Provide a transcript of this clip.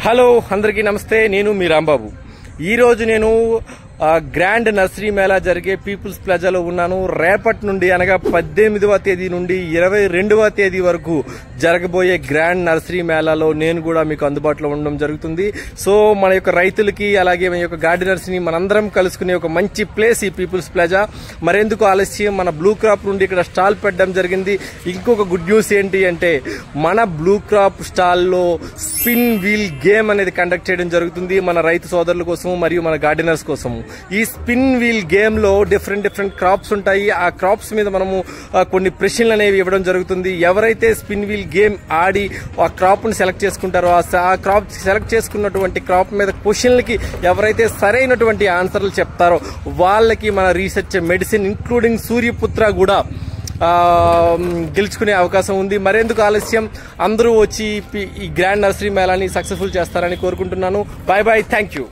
Hello అందరికీ నమస్తే. నేను మీ రాంబాబు. ఈ రోజు నేను గ్రాండ్ నర్సరీ మేళా జరిగే పీపుల్స్ ప్లాజాలో ఉన్నాను. రేపటి నుండి అనగా 18వ తేదీ నుండి 22వ తేదీ వరకు జరగబోయే గ్రాండ్ నర్సరీ మేళాలో నేను కూడా మీకు అందుబాటులో ఉండడం జరుగుతుంది. సో మన యొక్క రైతులకి అలాగే మన యొక్క గార్డెనర్స్ ని మనందరం కలుసుకునే ఒక మంచి ప్లేస్ ఈ పీపుల్స్ ప్లాజా. మరెందుకు ఆలస్యం, మన బ్లూ క్రాప్ నుండి ఇక్కడ స్టాల్ పెట్టడం జరిగింది. ఇంకొక గుడ్ న్యూస్ ఏంటి అంటే మన బ్లూ క్రాప్ స్టాల్లో స్పిన్ వీల్ గేమ్ అనేది కండక్ట్ చేయడం జరుగుతుంది మన రైతు సోదరుల కోసం మరియు మన గార్డెనర్స్ కోసం. ఈ స్పిన్ వీల్ గేమ్ లో డిఫరెంట్ క్రాప్స్ ఉంటాయి. ఆ క్రాప్స్ మీద మనము కొన్ని ప్రశ్నలు అనేవి ఇవ్వడం జరుగుతుంది. ఎవరైతే స్పిన్ వీల్ గేమ్ ఆడి ఆ క్రాప్ ను సెలెక్ట్ చేసుకుంటారో ఆ క్రాప్ సెలెక్ట్ చేసుకున్నటువంటి క్రాప్ మీద క్వశ్చన్లకి ఎవరైతే సరైనటువంటి ఆన్సర్లు చెప్తారో వాళ్ళకి మన రీసెర్చ్ మెడిసిన్ ఇంక్లూడింగ్ సూర్యపుత్ర కూడా గెలుచుకునే అవకాశం ఉంది. మరెందుకు ఆలస్యం, అందరూ వచ్చి ఈ గ్రాండ్ నర్సరీ మేళాని సక్సెస్ఫుల్ చేస్తారని కోరుకుంటున్నాను. Bye bye, thank you.